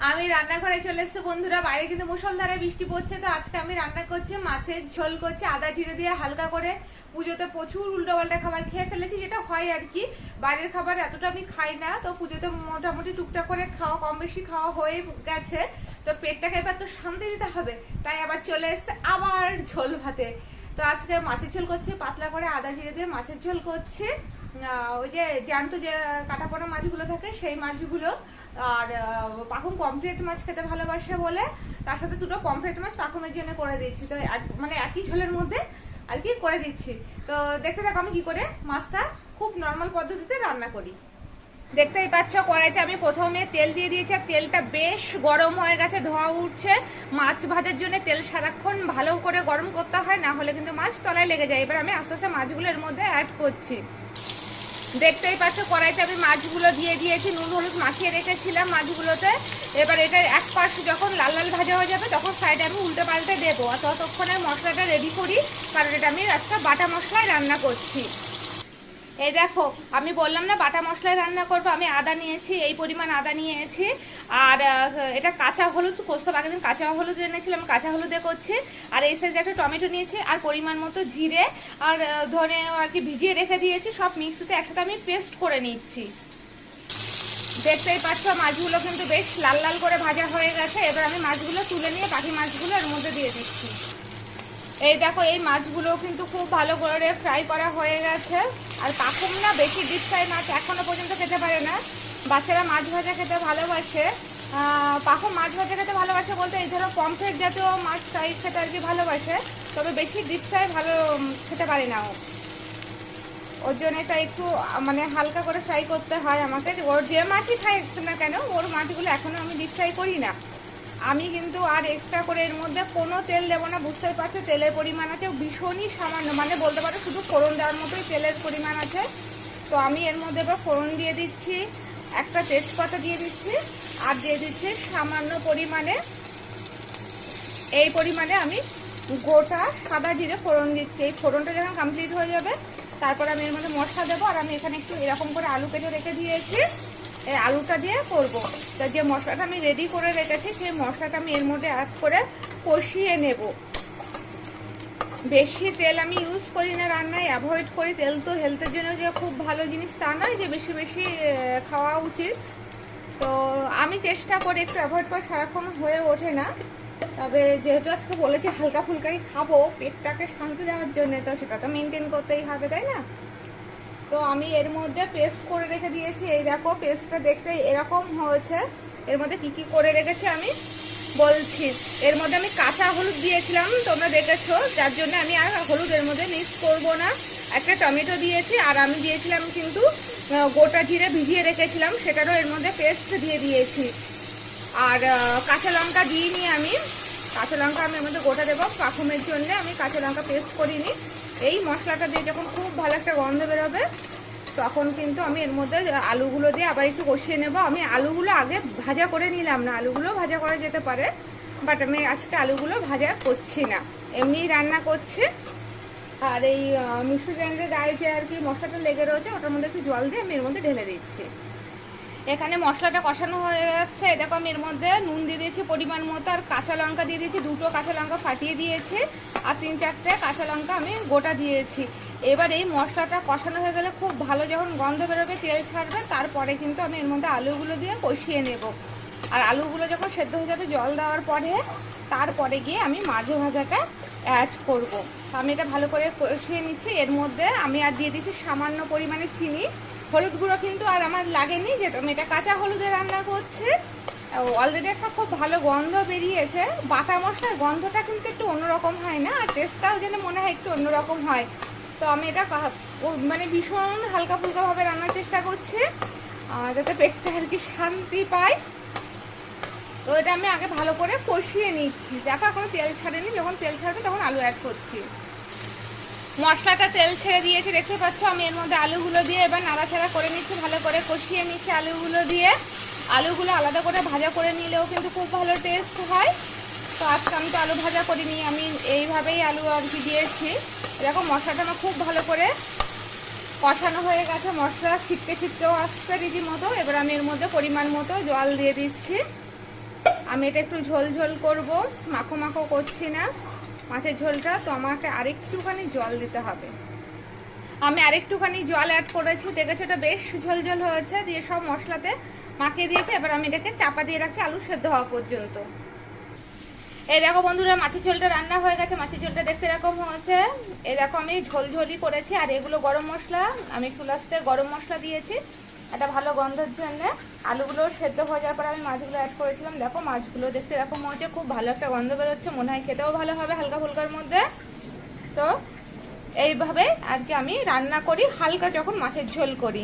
আমি রান্নাঘরে চলে এসেছি বন্ধুরা। বাইরে কিন্তু মুষলধারে বৃষ্টি পড়ছে, তো আজকে আমি রান্না করছি মাছের ঝোল করছি আদা জিরে দিয়ে হালকা করে। পুজোতে প্রচুর উল্টোপাল্টা খাবার খেয়ে ফেলেছি, যেটা হয় আর কি। বাইরের খাবার এতটা আমি খাই না, তো পুজোতে মোটামুটি টুকটাক করে খাওয়া কম বেশি খাওয়া হয়ে গেছে। তো পেটটাকে এবার তো শান্তি দিতে হবে, তাই আবার চলে এসছে আবার ঝোল ভাতে। তো আজকে মাছের ঝোল করছি, পাতলা করে আদা জিরে দিয়ে মাছের ঝোল করছি। ওই যে জ্যান্ত যে কাটা পড়া মাছগুলো থাকে সেই মাছগুলো। আর পাখুম পমফ্রেট মাছ খেতে ভালোবাসে বলে তার সাথে দুটো পমফ্রেট মাছ পাখুমের জন্য করে দিচ্ছি। তো মানে একই ঝোলের মধ্যে আর কি করে দিচ্ছি। তো দেখতে থাকো আমি কি করে মাছটা খুব নর্মাল পদ্ধতিতে রান্না করি। দেখতেই পাচ্ছ কড়াইতে আমি প্রথমে তেল দিয়ে দিয়েছি, আর তেলটা বেশ গরম হয়ে গেছে, ধোঁয়া উঠছে। মাছ ভাজার জন্য তেল সারাক্ষণ ভালো করে গরম করতে হয়, না হলে কিন্তু মাছ তলায় লেগে যায়। এবার আমি আস্তে আস্তে মাছগুলো এর মধ্যে অ্যাড করছি। দেখতেই পাচ্ছ কড়াইতে আমি মাছগুলো দিয়ে দিয়েছি, নুন হলুদ মাখিয়ে রেখেছিলাম মাছগুলোতে। এবার এটা এক পাশ যখন লাল লাল ভাজা হয়ে যাবে তখন সাইডে আমি উল্টে পাল্টে দেবো, আর ততক্ষণে মশলাটা রেডি করি, কারণ এটা আমি আজকে বাটা মশলায় রান্না করছি। এই দেখো আমি বললাম না বাটা মশলায় রান্না করবো। আমি আদা নিয়েছি, এই পরিমাণ আদা নিয়েছি। আর এটা কাঁচা হলুদ, পোস্ত আগের দিন কাঁচা হলুদ এনেছিলাম, কাঁচা হলুদে করছি। আর এই সাইজে একটা টমেটো নিয়েছি, আর পরিমাণ মতো জিরে আর ধনে আর কি ভিজিয়ে রেখে দিয়েছি। সব মিক্সিতে একসাথে আমি পেস্ট করে নিচ্ছি। দেখতেই পাচ্ছ মাছগুলো কিন্তু বেশ লাল লাল করে ভাজা হয়ে গেছে। এবার আমি মাছগুলো তুলে নিয়ে বাকি মাছগুলো এর মধ্যে দিয়ে দিচ্ছি। এই দেখো এই মাছগুলো কিন্তু খুব ভালো করে ফ্রাই করা হয়ে গেছে। আর পাখুম না বেশি ডিপ ফ্রাই মাছ এখনো পর্যন্ত খেতে পারে না। বাচ্চারা মাছ ভাজা খেতে ভালোবাসে, পাখুম মাছ ভাজা খেতে ভালোবাসে বলতে এই ধরো পমফ্রেট জাতীয় মাছ ফ্রাই খেতে আর কি ভালোবাসে, তবে বেশি ডিপ ফ্রাই ভালো খেতে পারে না ও। ওর জন্য এটা একটু মানে হালকা করে ফ্রাই করতে হয় আমাকে। ওর যে মাছই খাই না কেন ওর মাছগুলো এখনও আমি ডিপ ফ্রাই করি না। আমি কিন্তু আর এক্সট্রা করে এর মধ্যে কোনো তেল দেবো না, বুঝতেই পারছো তেলের পরিমাণ আছে ভীষণই সামান্য, মানে বলতে পারো শুধু ফোড়ন দেওয়ার মতোই তেলের পরিমাণ আছে। তো আমি এর মধ্যে এবার ফোড়ন দিয়ে দিচ্ছি, একটা তেজপাতা দিয়ে দিচ্ছি, আর দিয়ে দিচ্ছি সামান্য পরিমাণে এই পরিমাণে আমি গোটা সাদা জিরে ফোড়ন দিচ্ছি। এই ফোড়নটা যখন কমপ্লিট হয়ে যাবে তারপর আমি এর মধ্যে মশলা দেবো। আর আমি এখানে একটু এরকম করে আলু কেটে রেখে দিয়েছি, এই আলুটা দিয়ে করবো। তা যে মশলাটা আমি রেডি করে রেখেছি সেই মশলাটা আমি এর মধ্যে অ্যাড করে কষিয়ে নেব। বেশি তেল আমি ইউজ করি না রান্নায়, অ্যাভয়েড করি। তেল তো হেলথের জন্য যে খুব ভালো জিনিস তা নয় যে বেশি বেশি খাওয়া উচিত। তো আমি চেষ্টা করি একটু অ্যাভয়েড করে, সারাক্ষণ হয়ে ওঠে না। তবে যেহেতু আজকে বলেছি হালকা ফুলকাই খাবো পেটটাকে শান্তি দেওয়ার জন্য, তো সেটা তো মেনটেন করতেই হবে, তাই না? তো আমি এর মধ্যে পেস্ট করে রেখে দিয়েছি। এই দেখো পেস্টটা দেখতে এরকম হয়েছে। এর মধ্যে কি কি করে রেখেছি আমি বলছি। এর মধ্যে আমি কাঁচা হলুদ দিয়েছিলাম, তোমরা দেখেছো, যার জন্য আমি আর হলুদ এর মধ্যে মিক্স করবো না। একটা টমেটো দিয়েছি, আর আমি দিয়েছিলাম কিন্তু গোটা জিরে ভিজিয়ে রেখেছিলাম, সেটারও এর মধ্যে পেস্ট দিয়ে দিয়েছি। আর কাঁচা লঙ্কা দিইনি আমি, কাঁচা লঙ্কা আমি এর মধ্যে গোটা দেবো পাখুমের জন্য, আমি কাঁচা লঙ্কা পেস্ট করিনি। এই মশলাটা দিয়ে যখন খুব ভালো একটা গন্ধ বেরোবে তখন কিন্তু আমি এর মধ্যে আলুগুলো দিয়ে আবার একটু কষিয়ে নেব। আমি আলুগুলো আগে ভাজা করে নিলাম না, আলুগুলো ভাজা করা যেতে পারে, বাট আমি আজকে আলুগুলো ভাজা করছি না, এমনিই রান্না করছি। আর এই মিক্সি গ্রাইন্ডারের গায়ে যে আর কি মশলাটা লেগে রয়েছে ওটার মধ্যে একটু জল দিয়ে আমি এর মধ্যে ঢেলে দিচ্ছি। এখানে মশলাটা কষানো হয়ে যাচ্ছে। দেখো আমি এর মধ্যে নুন দিয়ে দিয়েছি পরিমাণ মতো, আর কাঁচা লঙ্কা দিয়ে দিয়েছি, দুটো কাঁচা লঙ্কা ফাটিয়ে দিয়েছি, আর 3-4টে কাঁচা লঙ্কা আমি গোটা দিয়েছি। এবার এই মশলাটা কষানো হয়ে গেলে খুব ভালো যখন গন্ধ বেরোবে তেল ছাড়বে, তারপরে কিন্তু আমি এর মধ্যে আলুগুলো দিয়ে কষিয়ে নেব। আর আলুগুলো যখন সেদ্ধ হয়ে যাবে জল দেওয়ার পরে তারপরে গিয়ে আমি মাছ ভাজাটা অ্যাড করব। আমি এটা ভালো করে কষিয়ে নিচ্ছি। এর মধ্যে আমি আর দিয়ে দিচ্ছি সামান্য পরিমাণে চিনি। হলুদ গুঁড়ো কিন্তু আর আমার লাগেনি, যেটা আমি এটা কাঁচা হলুদে রান্না করছি। অলরেডি একটা খুব ভালো গন্ধ বেরিয়েছে। বাটা মশলার গন্ধটা কিন্তু একটু অন্যরকম হয় না, আর টেস্টটাও যেন মনে হয় একটু অন্যরকম হয়। তো আমি এটা মানে ভীষণ হালকা ফুলকাভাবে রান্নার চেষ্টা করছি, যাতে পেটটা আর কি শান্তি পায়। তো এটা আমি আগে ভালো করে কষিয়ে নিচ্ছি। দেখো এখন তেল ছাড়েনি, যখন তেল ছাড়বে তখন আলু অ্যাড করছি। মশলাটা তেল ছেড়ে দিয়েছে দেখতে পাচ্ছ। আমি এর মধ্যে আলুগুলো দিয়ে এবার নাড়াচাড়া করে নিচ্ছি, ভালো করে কষিয়ে নিচ্ছি আলুগুলো দিয়ে। আলুগুলো আলাদা করে ভাজা করে নিলেও কিন্তু খুব ভালো টেস্ট হয়। তো আজকে আমি তো আলু ভাজা করিনি, আমি এইভাবেই আলু আর কি দিয়েছি। এরকম মশলাটা আমার খুব ভালো করে কষানো হয়ে গেছে, মশলা ছিটকে ছিটকেও আসছে রীতিমতো। এবার আমি এর মধ্যে পরিমাণ মতো জল দিয়ে দিচ্ছি। আমি এটা একটু ঝোল ঝোল করব, মাখো মাখো করছি না মাছের ঝোলটা, তো আমাকে আরেকটুখানি জল দিতে হবে। আমি আরেকটুখানি জল অ্যাড করেছি, দেখেছো এটা বেশ ঝোল ঝোল হয়েছে, দিয়ে সব মশলাতে মাখিয়ে দিয়েছে। এবার আমি এটাকে চাপা দিয়ে রাখছি আলু সেদ্ধ হওয়া পর্যন্ত। এই দেখো বন্ধুরা, মাছের ঝোলটা রান্না হয়ে গেছে। মাছের ঝোলটা দেখতে এরকম হয়েছে। এই দেখো আমি ঝোল ঝোলই করেছি। আর এগুলো গরম মশলা, আমি একটু লাস্টে গরম মশলা দিয়েছি একটা ভালো গন্ধের জন্য। আলুগুলো সেদ্ধ হয়ে যাওয়ার পর আমি মাছগুলো অ্যাড করেছিলাম। দেখো মাছগুলো দেখতে এরকম হয়েছে, খুব ভালো একটা গন্ধ বেরোচ্ছে, মনে হয় খেতেও ভালো হবে হালকা ফুলকার মধ্যে। তো এইভাবে আর কি আমি রান্না করি হালকা যখন মাছের ঝোল করি।